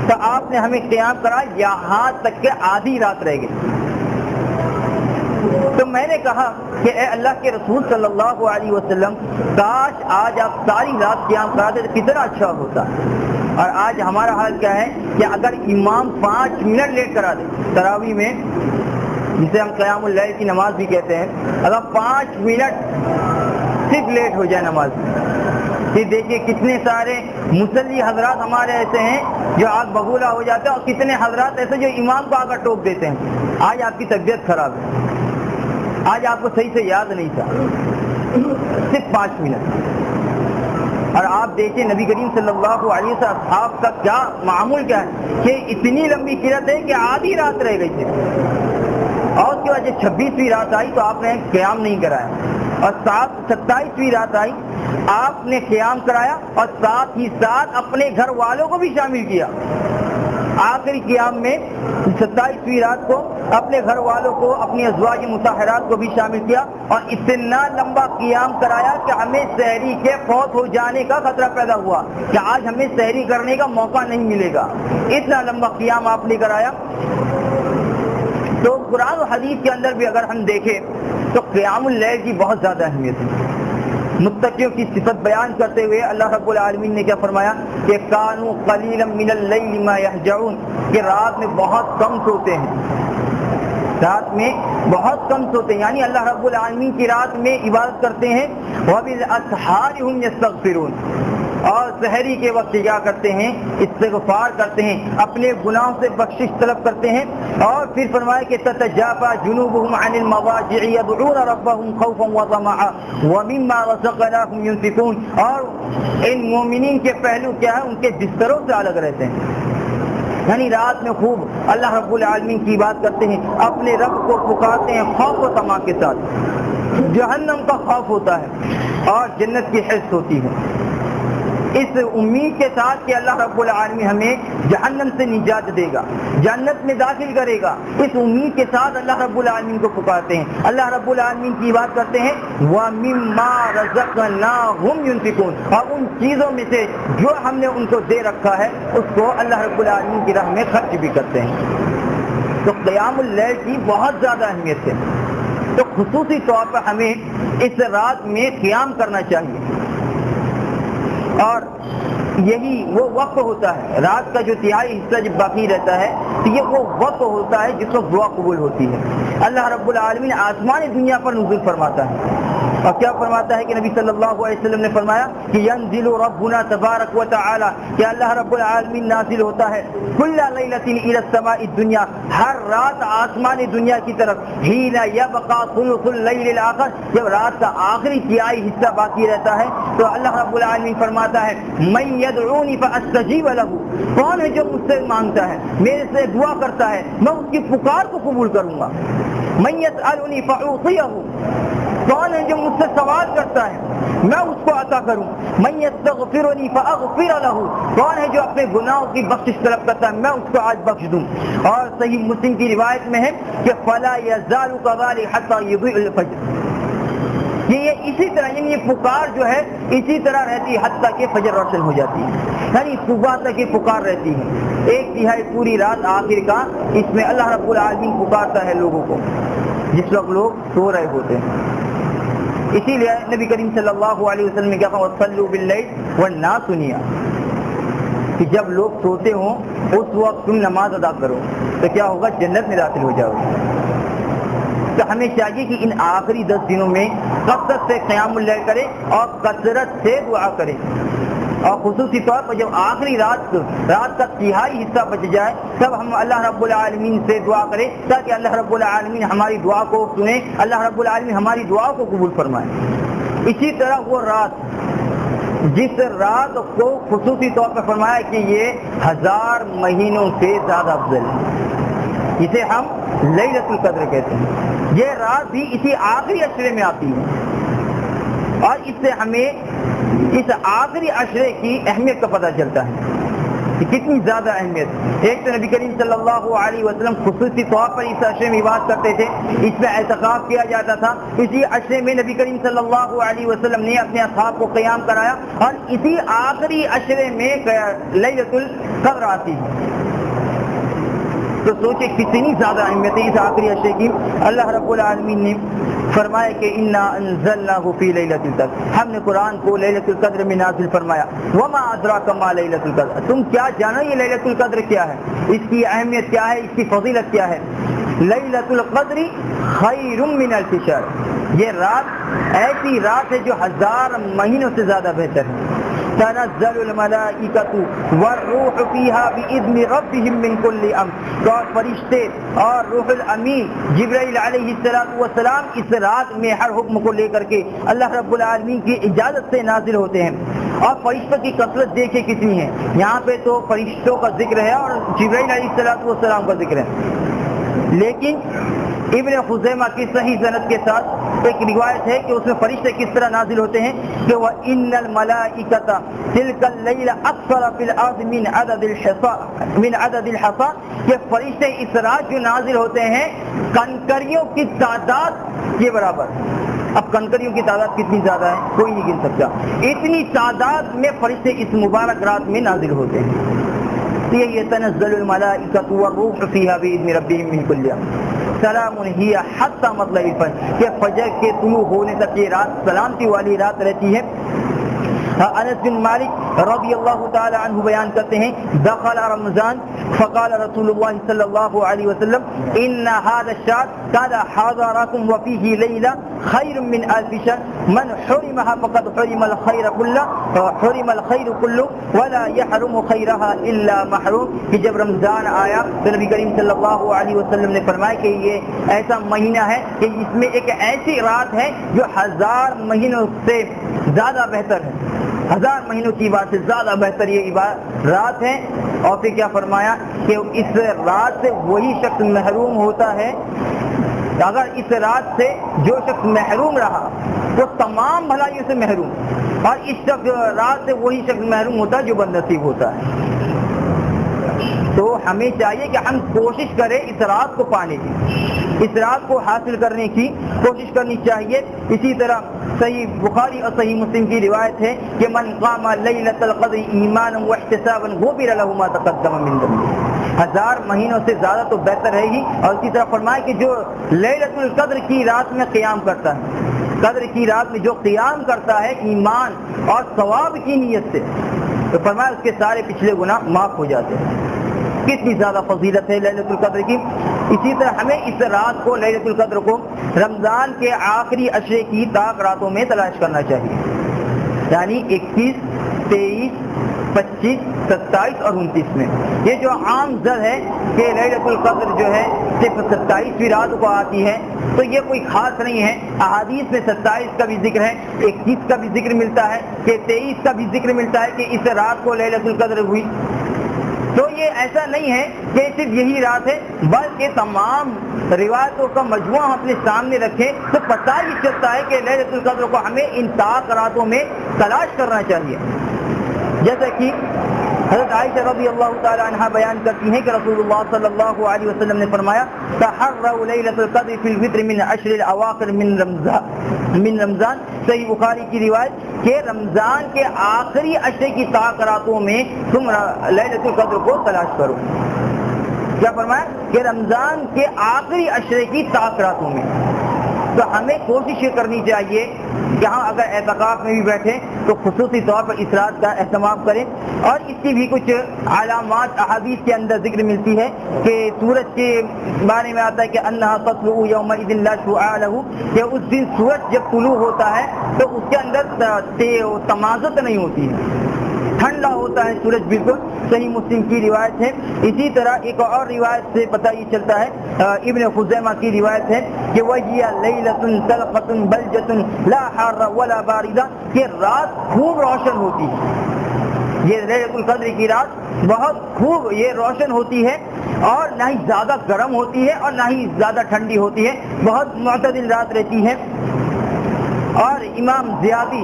تو آپ نے ہمیں قیام کرا یہاں تک کہ آدھی رات رہ گئی. تو میں نے کہا کہ اے اللہ کے رسول صلی اللہ علیہ وسلم، کاش آج آپ ساری رات قیام کراتے تو کتنا اچھا ہوتا. اور آج ہمارا حال کیا ہے کہ اگر امام 5 منٹ لیٹ کرا دے تراویح میں، جسے ہم قیام اللیل کی نماز بھی کہتے ہیں، اگر 5 منٹ صرف لیٹ ہو جائے نماز میں، پھر دیکھیے کتنے سارے مصلی حضرات ہمارے ایسے ہیں جو آگ بگولا ہو جاتے ہیں، اور کتنے حضرات ایسے جو امام کو آ کر ٹوک دیتے ہیں. آج آپ کی طبیعت خراب ہے، آج آپ کو صحیح سے یاد نہیں تھا، صرف 5 منٹ. اور آپ دیکھیں نبی کریم صلی اللہ علیہ وسلم اصحاب کا کیا معمول کیا ہے کہ اتنی لمبی قرت ہے کہ آدھی رات رہ گئی تھی، اور اس کے بعد جب 26ویں رات آئی تو آپ نے قیام نہیں کرایا، اور 27ویں رات آئی آپ نے قیام کرایا، اور ساتھ ہی ساتھ اپنے گھر والوں کو بھی شامل کیا. آخری قیام میں 27ویں رات کو اپنے گھر والوں کو، اپنی ازواج مطہرات کو بھی شامل کیا، اور اتنا لمبا قیام کرایا کہ ہمیں سحری کے فوت ہو جانے کا خطرہ پیدا ہوا کہ آج ہمیں سحری کرنے کا موقع نہیں ملے گا. اتنا لمبا قیام آپ نے کرایا. تو قرآن و حدیث کے اندر بھی اگر ہم دیکھیں تو قیام اللیل کی بہت زیادہ اہمیت ہے. متقیوں کی صفت بیان کرتے ہوئے اللہ رب العالمین نے کیا فرمایا کہ کانوا قلیلا من اللیل ما یہجعون، کہ رات میں بہت کم سوتے ہیں، رات میں بہت کم سوتے ہیں، یعنی اللہ رب العالمین کی رات میں عبادت کرتے ہیں. وبالاسحار هم یستغفرون، اور سحری کے وقت کیا کرتے ہیں؟ استغفار کرتے ہیں، اپنے گناہوں سے بخشش طلب کرتے ہیں. اور پھر فرمایا کہ تتجافى جنوبهم عن المضاجع يدعون ربهم خوفا وطمعا ومما رزقناهم ينفقون، اور ان مومنین کے پہلو کیا ہے؟ ان کے بستروں سے الگ رہتے ہیں، یعنی رات میں خوب اللہ رب العالمین کی بات کرتے ہیں، اپنے رب کو پکارتے ہیں خوف و طمع کے ساتھ. جہنم کا خوف ہوتا ہے اور جنت کی حرص ہوتی ہے، اس امید کے ساتھ کہ اللہ رب العالمین ہمیں جہنم سے نجات دے گا، جنت میں داخل کرے گا. اس امید کے ساتھ اللہ رب العالمین کو پکارتے ہیں، اللہ رب العالمین کی بات کرتے ہیں. وَمِمَّا رَزَقْنَاهُمْ يُنْفِقُونَ، اور ان چیزوں میں سے جو ہم نے ان کو دے رکھا ہے اس کو اللہ رب العالمین کی راہ میں خرچ بھی کرتے ہیں. تو قیام اللیل کی بہت زیادہ اہمیت ہے. تو خصوصی طور پر ہمیں اس رات میں قیام کرنا چاہیے، اور یہی وہ وقت ہوتا ہے، رات کا جو تہائی حصہ جب باقی رہتا ہے تو یہ وہ وقت ہوتا ہے جس وقت دعا قبول ہوتی ہے. اللہ رب العالمین آسمانی دنیا پر نزول فرماتا ہے، اور کیا فرماتا ہے کہ نبی صلی اللہ علیہ وسلم نے فرمایا کہ ینزل ربنا تبارک و تعالی، کہ اللہ رب العالمین نازل ہوتا ہے کل لیلۃ الی السماء الدنیا، ہر رات آسمانی دنیا کی طرف. حین یبقى ثلث اللیل الاخر، جب رات کا آخری تہائی حصہ باقی رہتا ہے تو اللہ رب العالمین فرماتا ہے من یدعونی فاستجیب له، کون ہے جو مجھ سے مانگتا ہے، میرے سے دعا کرتا ہے، میں اس کی پکار کو قبول کروں گا. من یسألنی فاعطیہ، کون ہے جو مجھ سے سوال کرتا ہے میں اس کو عطا کروں. من یستغفرنی فاغفر له، کون ہے جو اپنے گناہوں کی بخشش طلب کرتا ہے میں اس کو آج بخش دوں. اور صحیح مسلم کی روایت میں ہے کہ فلا یزال كذلك حتى يضيء الفجر، یہ اسی طرح، یعنی یہ پکار جو ہے اسی طرح رہتی ہے حتیٰ کہ فجر روشن ہو جاتی ہے، یعنی صبح تک یہ پکار رہتی ہے. 1/3 پوری رات آخر کا اس میں اللہ رب العالمین پکارتا ہے لوگوں کو جس وقت لوگ سو رہے ہوتے ہیں. اسی لیے نبی کریم صلی اللہ علیہ وسلم نے کہا وَصَلُّوا بِاللَّيْلِ وَالنَّاسُ نِيَامٌ، کہ جب لوگ سوتے ہوں اس وقت تم نماز ادا کرو تو کیا ہوگا؟ جنت میں داخل ہو جاؤ گے. تو ہمیں چاہیے کہ ان آخری 10 دنوں میں کثرت سے قیام اللیل کرے اور کثرت سے دعا کرے، اور خصوصی طور پر جب آخری رات کا تہائی حصہ بچ جائے تب ہم اللہ رب العالمین سے دعا کریں تاکہ اللہ رب العالمین ہماری دعا کو سنے، اللہ رب العالمین ہماری دعا کو قبول فرمائے. اسی طرح وہ رات جس رات کو خصوصی طور پر فرمایا کہ یہ 1000 مہینوں سے زیادہ افضل ہے، اسے ہم لیلۃ القدر کہتے ہیں. یہ رات بھی اسی آخری عشرے میں آتی ہے، اور اس سے ہمیں اس آخری عشرے کی اہمیت کا پتہ چلتا ہے کہ کتنی زیادہ اہمیت. ایک تو نبی کریم صلی اللہ علیہ وسلم خصوصی طور پر اس عشرے میں عبادت کرتے تھے، اس میں اعتکاف کیا جاتا تھا. اسی عشرے میں نبی کریم صلی اللہ علیہ وسلم نے اپنے اصحاب کو قیام کرایا، اور اسی آخری عشرے میں لیلۃ القدر آتی ہے. تو سوچے کتنی زیادہ اہمیت ہے اس آخری عشرے کی۔ اللہ رب العالمین نے فرمایا کہ انا انزلناہ فی لیلۃ القدر، ہم نے قرآن کو لیلۃ القدر میں نازل فرمایا۔ وما ادراک ما لیلۃ القدر، تم کیا جانو یہ لیلۃ القدر کیا ہے، اس کی اہمیت کیا ہے، اس کی فضیلت کیا ہے۔ لیلۃ القدر خیر من الف شہر، یہ رات ایسی رات ہے جو 1000 مہینوں سے زیادہ بہتر ہے۔ تنزل الملائکۃ والروح فیہا باذن ربہم من کل امر، تو فرشتے اور روح الامین جبرائیل علیہ السلام اس رات میں ہر حکم کو لے کر کے اللہ رب العالمین کی اجازت سے نازل ہوتے ہیں۔ اور فرشتوں کی کثرت دیکھے کتنی ہے، یہاں پہ تو فرشتوں کا ذکر ہے اور جبرائیل علیہ السلام کا ذکر ہے، لیکن ابن خزیمہ کی صحیح سند کے ساتھ ایک روایت ہے کہ اس میں فرشتے کس طرح نازل ہوتے ہیں کہ وَإِنَّ الْمَلَائِكَةَ تِلْكَ اللَّيْلَ أَكْثَرَ فِي الْأَرْضِ مِنْ عَدَدِ الْحَصَىٰ، کہ فرشتے اس رات جو نازل ہوتے ہیں کنکریوں کی تعداد کے برابر۔ اب کنکریوں کی تعداد کتنی زیادہ ہے کوئی نہیں گن سکتا، اتنی تعداد میں فرشتے اس مبارک رات میں نازل ہوتے ہیں۔ یہ تنزل الملائکۃ والروح فیہا باذن ربہم من کل امر سلام ہی حتی مطلع الفجر، کہ فجر کے طلوع ہونے تک یہ رات سلامتی والی رات رہتی ہے۔ انس بن مالک رضی اللہ تعالی عنہ بیان کرتے ہیں دخل رمضان فقال رسول اللہ صلی اللہ علیہ وسلم ان هذا الشهر قد حضركم وفيه ليلة خير من ألف شهر من حرمها فقد حرم الخير كله ولا يحرم خيرها الا محروم، کہ جب رمضان آیا تو نبی کریم صلی اللہ علیہ وسلم نے فرمایا کہ یہ ایسا مہینہ ہے کہ اس میں ایک ایسی رات ہے جو 1000 مہینوں سے زیادہ بہتر ہے، 1000 مہینوں کی بات سے زیادہ بہتر یہ رات ہے۔ اور پھر کیا فرمایا کہ اس رات سے وہی شخص محروم ہوتا ہے، اگر اس رات سے جو شخص محروم رہا وہ تمام بھلائیوں سے محروم، اور اس رات سے وہی شخص محروم ہوتا ہے جو بد نصیب ہوتا ہے۔ تو ہمیں چاہیے کہ ہم کوشش کریں اس رات کو پانے کی، اس رات کو حاصل کرنے کی کوشش کرنی چاہیے۔ اسی طرح صحیح بخاری اور صحیح مسلم کی روایت ہے کہ من قام لیلۃ القدر ایمانا واحتسابا غفر له ما تقدم من ذنبه، 1000 مہینوں سے زیادہ تو بہتر ہے ہی۔ اور اسی طرح فرمایا کہ جو لیلۃ القدر کی رات میں قیام کرتا ہے، قدر کی رات میں جو قیام کرتا ہے ایمان اور ثواب کی نیت سے، تو فرمایا اس کے سارے پچھلے گناہ معاف ہو جاتے ہیں۔ کتنی زیادہ فضیلت ہے لیلۃ القدر کی۔ اسی طرح ہمیں اس رات کو لیلۃ القدر کو رمضان کے آخری عشرے کی طاق راتوں میں تلاش کرنا چاہیے، یعنی 21، 23، 25، 27 اور 29 میں۔ یہ جو عام زد ہے کہ لیلۃ القدر جو ہے صرف 27ویں رات کو آتی ہے، تو یہ کوئی خاص نہیں ہے۔ احادیث میں 27 کا بھی ذکر ہے، 21 کا بھی ذکر ملتا ہے، کہ 23 کا بھی ذکر ملتا ہے کہ اس رات کو لیلۃ القدر ہوئی۔ تو یہ ایسا نہیں ہے کہ صرف یہی رات ہے، بلکہ تمام روایتوں کا مجموعہ ہم اپنے سامنے رکھیں تو پتہ ہی چلتا ہے کہ لیلۃ القدر کو ہمیں ان طاق راتوں میں تلاش کرنا چاہیے۔ جیسا کہ حضرت عائشہ رضی اللہ تعالی عنہ بیان کرتی ہیں کہ رسول اللہ صلی اللہ علیہ وسلم نے فرمایا تحروا لیلۃ القدر فی الوتر من عشر الاواخر من رمضان، صحیح بخاری کی روایت کہ رمضان کے آخری عشرے کی طاق راتوں میں تم لیلۃ القدر کو تلاش کرو۔ کیا فرمایا کہ رمضان کے آخری عشرے کی طاق راتوں میں۔ تو ہمیں کوشش یہ کرنی چاہیے کہ ہم اگر اعتکاف میں بھی بیٹھیں تو خصوصی طور پر اس رات کا اہتمام کریں۔ اور اس کی بھی کچھ علامات احادیث کے اندر ذکر ملتی ہے کہ سورج کے بارے میں آتا ہے کہ انہا تطلع یومئذ لا شعاع لہ، کہ اس دن سورج جب طلوع ہوتا ہے تو اس کے اندر تمازت نہیں ہوتی ہے، ٹھنڈا ہوتا ہے سورج بالکل، صحیح مسلم کی روایت ہے۔ اسی طرح ایک اور روایت سے پتہ یہ چلتا ہے، ابن خزیمہ کی روایت ہے کہ وَهِيَ لَيْلَةٌ طَلْقَةٌ بَلْجَةٌ لَا حَارَّ وَلَا بَارِدَةٌ، کہ رات خوب روشن ہوتی ہے، یہ لیلۃ القدر کی رات بہت خوب یہ روشن ہوتی ہے، اور نہ ہی زیادہ گرم ہوتی ہے اور نہ ہی زیادہ ٹھنڈی ہوتی ہے، بہت معتدل رات رہتی ہے۔ اور امام زیادی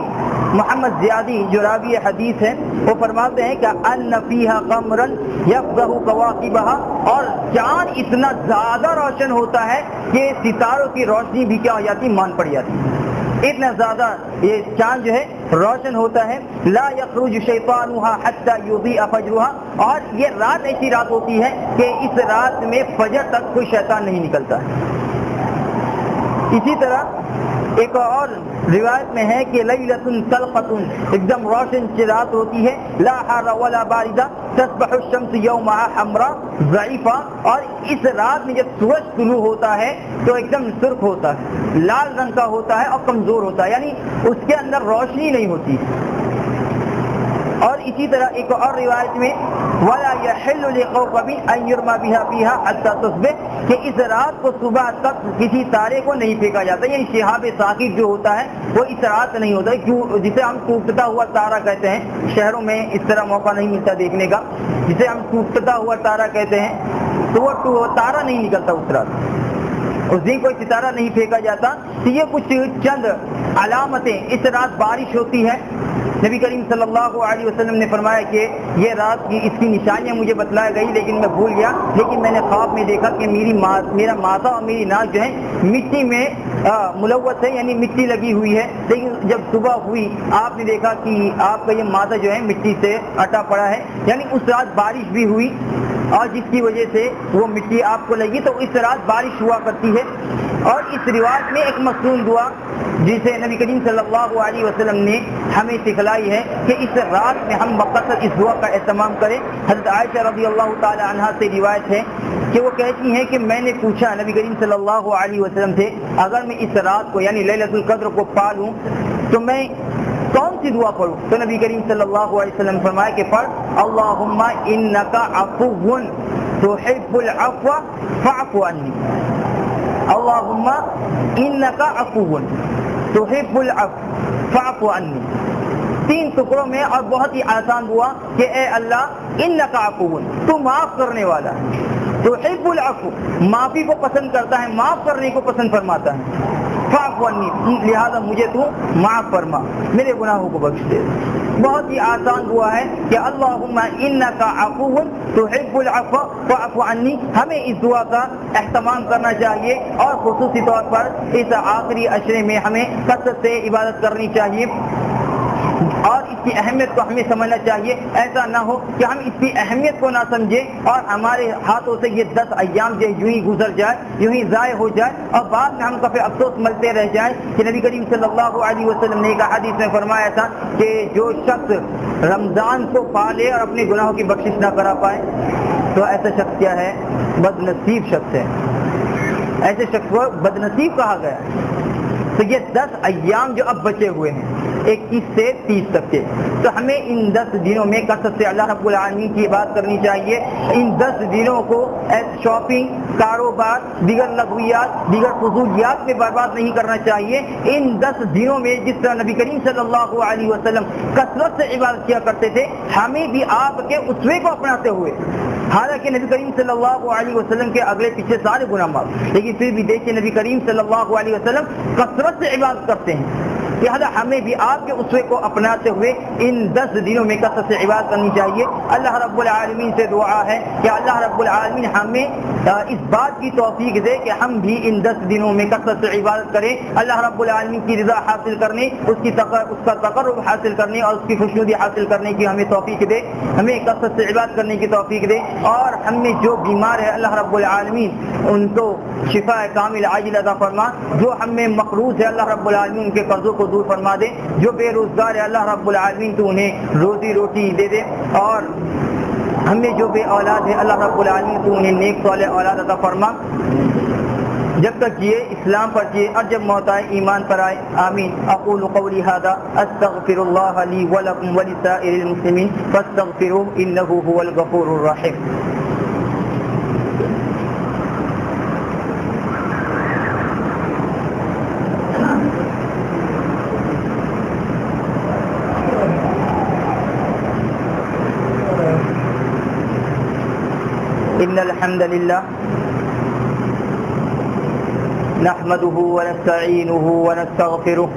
محمد زیادی جو راوی حدیث ہیں وہ فرماتے ہیں کہ ان فیہا قمرا یفضح کواکبها، اور چاند اتنا زیادہ روشن ہوتا ہے کہ ستاروں کی روشنی بھی کیا ہو جاتی مان پڑ جاتی ہے۔ اتنا زیادہ یہ چاند جو ہے روشن ہوتا ہے. لا یخرج شیطانها حتی یضیء فجرها, اور یہ رات ایسی رات ہوتی ہے کہ اس رات میں فجر تک کوئی شیطان نہیں نکلتا ہے. اسی طرح ایک اور روایت میں ہے کہ لیلۃ طلقۃ, ایک دم روشن رات ہوتی ہے. لا حار ولا باردہ تصبح الشمس یومها حمراء ضعیفہ, اور اس رات میں جب سورج طلوع ہوتا ہے تو ایک دم سرخ ہوتا ہے, لال رنگ کا ہوتا ہے اور کمزور ہوتا ہے, یعنی اس کے اندر روشنی نہیں ہوتی. اور اسی طرح ایک اور روایت میں ولا يحل لقوم ان يرمى بها فيها حتى تصبح, کہ اس رات کو صبح تک کسی تارے کو نہیں پھینکا جاتا. یعنی شہاب ثاقب جو ہوتا ہے وہ اس رات نہیں ہوتا, کیوں جسے ہم ٹوٹتا ہوا تارا کہتے ہیں. شہروں میں اس طرح موقع نہیں ملتا دیکھنے کا. جسے ہم ٹوٹتا ہوا تارا کہتے ہیں تو وہ تارا نہیں نکلتا اس رات, اس دن کوئی ستارہ نہیں پھینکا جاتا. تو یہ کچھ چند علامتیں. اس رات بارش ہوتی ہے. نبی کریم صلی اللہ علیہ وسلم نے فرمایا کہ یہ رات کی اس کی نشانیاں مجھے بتلائی گئی لیکن میں بھول گیا, لیکن میں نے خواب میں دیکھا کہ میرا ماتھا اور میری ناک جو ہے مٹی میں ملوث ہے, یعنی مٹی لگی ہوئی ہے. لیکن جب صبح ہوئی آپ نے دیکھا کہ آپ کا یہ ماتھا جو ہے مٹی سے اٹا پڑا ہے, یعنی اس رات بارش بھی ہوئی اور جس کی وجہ سے وہ مٹی آپ کو لگی, تو اس رات بارش ہوا کرتی ہے. اور اس روایت میں ایک مصنون دعا جسے نبی کریم صلی اللہ علیہ وسلم نے ہمیں سکھلائی ہے کہ اس رات میں ہم مقصد اس دعا کا اہتمام کریں. حضرت عائشہ رضی اللہ تعالی عنہا سے روایت ہے کہ وہ کہتی ہیں کہ میں نے پوچھا نبی کریم صلی اللہ علیہ وسلم سے اگر میں اس رات کو یعنی لیلۃ القدر کو پا لوں تو میں کون سی دعا پڑھوں؟ تو نبی کریم صلی اللہ علیہ وسلم فرمایا کہ پڑھ اللہم انک عفو تحب العفو فاعف عنی. اللہم انک عفو تحب العفو فاعف عنی. 3 ٹکڑوں میں اور بہت ہی آسان دعا کہ اے اللہ انک عفو, تو معاف کرنے والا ہے. تحب العفو, معافی کو پسند کرتا ہے, معاف کرنے کو پسند فرماتا ہے. فاعف عنی, لہذا مجھے تو معاف فرما, میرے گناہوں کو بخش دے. بہت ہی آسان دعا ہے کہ اللہم انک عفو تحب العفو فاعف عنی. ہمیں اس دعا کا اہتمام کرنا چاہیے اور خصوصی طور پر اس آخری عشرے میں ہمیں کثرت سے عبادت کرنی چاہیے اور اس کی اہمیت کو ہمیں سمجھنا چاہیے. ایسا نہ ہو کہ ہم اس کی اہمیت کو نہ سمجھیں اور ہمارے ہاتھوں سے یہ 10 ایام جو یوں ہی گزر جائے, یوں ہی ضائع ہو جائے اور بعد میں ہم کبھی افسوس ملتے رہ جائیں. کہ نبی کریم صلی اللہ علیہ وسلم نے ایک حدیث میں فرمایا تھا کہ جو شخص رمضان کو پالے اور اپنے گناہوں کی بخشش نہ کرا پائے تو ایسا شخص کیا ہے؟ بد نصیب شخص ہے. ایسے شخص کو بد نصیب کہا گیا ہے. تو یہ 10 ایام جو اب بچے ہوئے ہیں 21 سے 30 تک کے, تو ہمیں ان 10 دنوں میں کثرت سے اللہ رب العالمین کی بات کرنی چاہیے. ان 10 دنوں کو شاپنگ, کاروبار, دیگر لغویات, دیگر فضولیات میں برباد نہیں کرنا چاہیے. ان 10 دنوں میں جس طرح نبی کریم صلی اللہ علیہ وسلم کثرت سے عبادت کیا کرتے تھے, ہمیں بھی آپ کے اسوے کو اپناتے ہوئے, حالانکہ نبی کریم صلی اللہ علیہ وسلم کے اگلے پیچھے سارے گناہ معاف, لیکن پھر بھی دیکھیے نبی کریم صلی اللہ علیہ وسلم کثرت سے عبادت کرتے ہیں. لہذا ہمیں بھی آپ کے اسوے کو اپناتے ہوئے ان 10 دنوں میں کثرت سے عبادت کرنی چاہیے. اللہ رب العالمین سے دعا ہے کہ اللہ رب العالمین ہمیں اس بات کی توفیق دے کہ ہم بھی ان 10 دنوں میں کثرت سے عبادت کریں. اللہ رب العالمین کی رضا حاصل کرنے, اس کا تقرب حاصل کرنے اور اس کی خوشنودی حاصل کرنے کی ہمیں توفیق دے. ہمیں کثرت سے عبادت کرنے کی توفیق دے اور ہم میں جو بیمار ہے اللہ رب العالمین ان کو شفا کامل عاجل عطا فرما. جو ہم میں مقروض ہے اللہ رب العالمین ان کے قرضوں کو دور فرما دے. جو بے روزگار ہے اللہ رب العالمین تو انہیں روزی روٹی دے دے. اور ہمیں جو بے اولاد ہے اللہ رب العالمین تو انہیں نیک صالح اولاد عطا فرما. جب تک جیے اسلام پر جیے اور جب موت آئے ایمان پر آئے. آمین. اقول قولی ھذا استغفر اللہ لی ولکم ولسائر المسلمین فاستغفروہ انہ ھو الغفور الرحیم. إن الحمد لله نحمده ونستعينه ونستغفره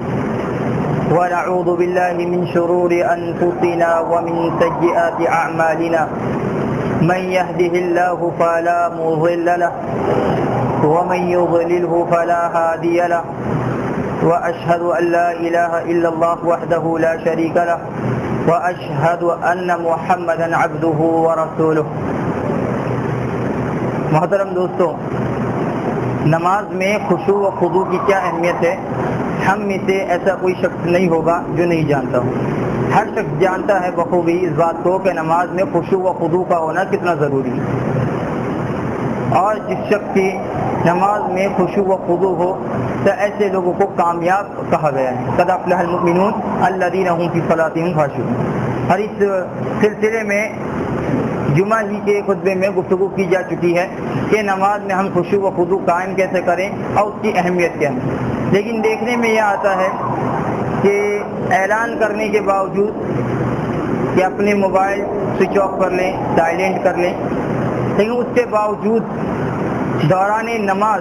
ونعوذ بالله من شرور أنفسنا ومن سيئات أعمالنا. من يهده الله فلا مضل له ومن يضلله فلا هادي له. وأشهد أن لا إله إلا الله وحده لا شريك له وأشهد أن محمدا عبده ورسوله۔ محترم دوستو، نماز میں خشوع و خضوع کی کیا اہمیت ہے؟ ہم میں سے ایسا کوئی شخص نہیں ہوگا جو نہیں جانتا ہو۔ ہر شخص جانتا ہے بخوبی اس بات کو کہ نماز میں خشوع و خضوع کا ہونا کتنا ضروری ہے، اور جس شخص کی نماز میں خشوع و خضوع ہو تو ایسے لوگوں کو کامیاب کہا گیا ہے۔ قد افلح المؤمنون الذین هم فی صلاتهم خاشعون۔ اور اس سلسلے میں جمعہ ہی کے خطبے میں گفتگو کی جا چکی ہے کہ نماز میں ہم خشوع و خضوع قائم کیسے کریں اور اس کی اہمیت کیا ہے، لیکن دیکھنے میں یہ آتا ہے کہ اعلان کرنے کے باوجود کہ اپنے موبائل سوئچ آف کر لیں، سائلنٹ کر لیں، لیکن اس کے باوجود دوران نماز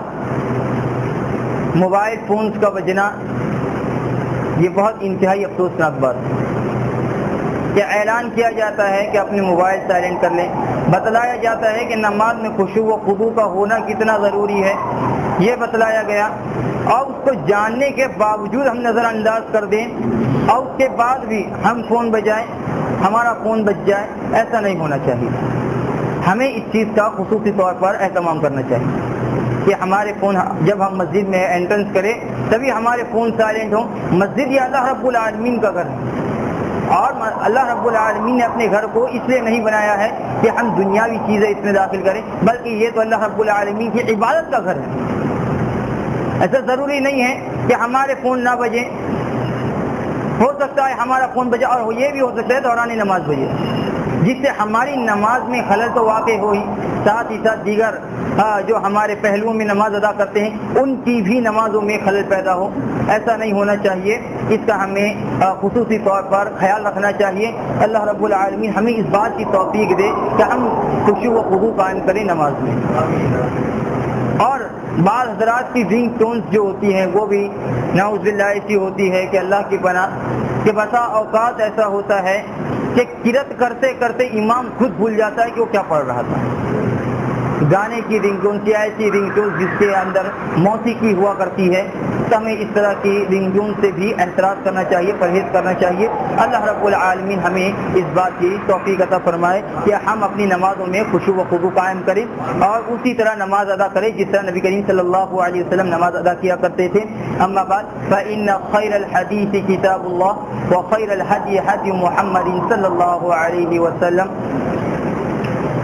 موبائل فونز کا بجنا یہ بہت انتہائی افسوسناک بات ہے کہ اعلان کیا جاتا ہے کہ اپنے موبائل سائلنٹ کر لیں، بتلایا جاتا ہے کہ نماز میں خشوع و خضوع کا ہونا کتنا ضروری ہے، یہ بتلایا گیا، اور اس کو جاننے کے باوجود ہم نظر انداز کر دیں اور اس کے بعد بھی ہم فون بجائیں، ہمارا فون بج جائے، ایسا نہیں ہونا چاہیے۔ ہمیں اس چیز کا خصوصی طور پر اہتمام کرنا چاہیے کہ ہمارے فون جب ہم مسجد میں انٹرنس کریں تبھی ہمارے فون سائلنٹ ہوں۔ مسجد یہ اللہ رب العالمین کا گھر ہے، اور اللہ رب العالمین نے اپنے گھر کو اس لیے نہیں بنایا ہے کہ ہم دنیاوی چیزیں اس میں داخل کریں، بلکہ یہ تو اللہ رب العالمین کی عبادت کا گھر ہے۔ ایسا ضروری نہیں ہے کہ ہمارے فون نہ بجیں، ہو سکتا ہے ہمارا فون بجے اور یہ بھی ہو سکتا ہے دوران نماز بجے، جس سے ہماری نماز میں خلل تو واقع ہوئی، ساتھ ہی ساتھ دیگر جو ہمارے پہلوؤں میں نماز ادا کرتے ہیں ان کی بھی نمازوں میں خلل پیدا ہو۔ ایسا نہیں ہونا چاہیے، اس کا ہمیں خصوصی طور پر خیال رکھنا چاہیے۔ اللہ رب العالمین ہمیں اس بات کی توفیق دے کہ ہم خشوع و خضوع قائم کریں نماز میں۔ اور بعض حضرات کی رنگ ٹونز جو ہوتی ہیں وہ بھی نعوذ باللہ ایسی ہوتی ہے کہ اللہ کی پناہ کہ بسا اوقات ایسا ہوتا ہے کہ قرأت کرتے کرتے امام خود بھول جاتا ہے کہ وہ کیا پڑھ رہا تھا۔ گانے کی رنگ ٹون کی ایسی رنگ ٹون جس کے اندر موسیقی ہوا کرتی ہے، تو ہمیں اس طرح کی رنگ ٹون سے بھی احتراز کرنا چاہیے، پرہیز کرنا چاہیے۔ اللہ رب العالمین ہمیں اس بات کی توفیق عطا فرمائے کہ ہم اپنی نمازوں میں خشوع و خضوع قائم کریں اور اسی طرح نماز ادا کریں جس طرح نبی کریم صلی اللہ علیہ وسلم نماز ادا کیا کرتے تھے۔ اما بعد فإن خیر الحدیث کتاب اللہ وخیر الہدی ہدی محمد صلی اللہ علیہ وسلم۔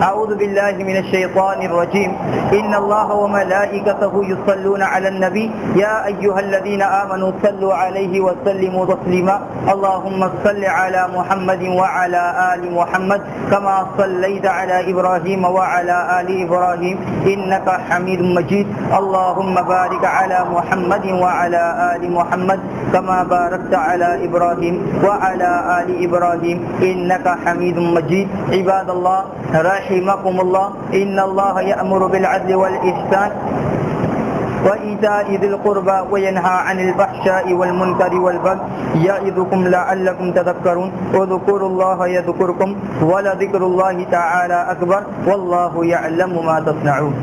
اعوذ باللہ من الشیطان الرجیم ان اللہ وملائکتہ یصلون علی النبی یا ایہا الذین آمنوا صلوا علیہ وسلموا تسلیما اللہم صل علی محمد وعلی آل محمد کما صلیت علی ابراہیم وعلی آل ابراہیم انکا حمید مجید اللہم بارک علی محمد وعلی آل محمد کما بارکت علی ابراہیم وعلی آل ابراہیم انکا حمید مجید۔ عباد اللہ رحمكم الله إن الله يأمر بالعدل والإحسان وإيتاء ذي القربى وينهى عن الفحشاء والمنكر والبغي يعظكم لعلكم تذكرون اذكروا الله يذكركم ولذكر الله تعالى أكبر والله يعلم ما تصنعون۔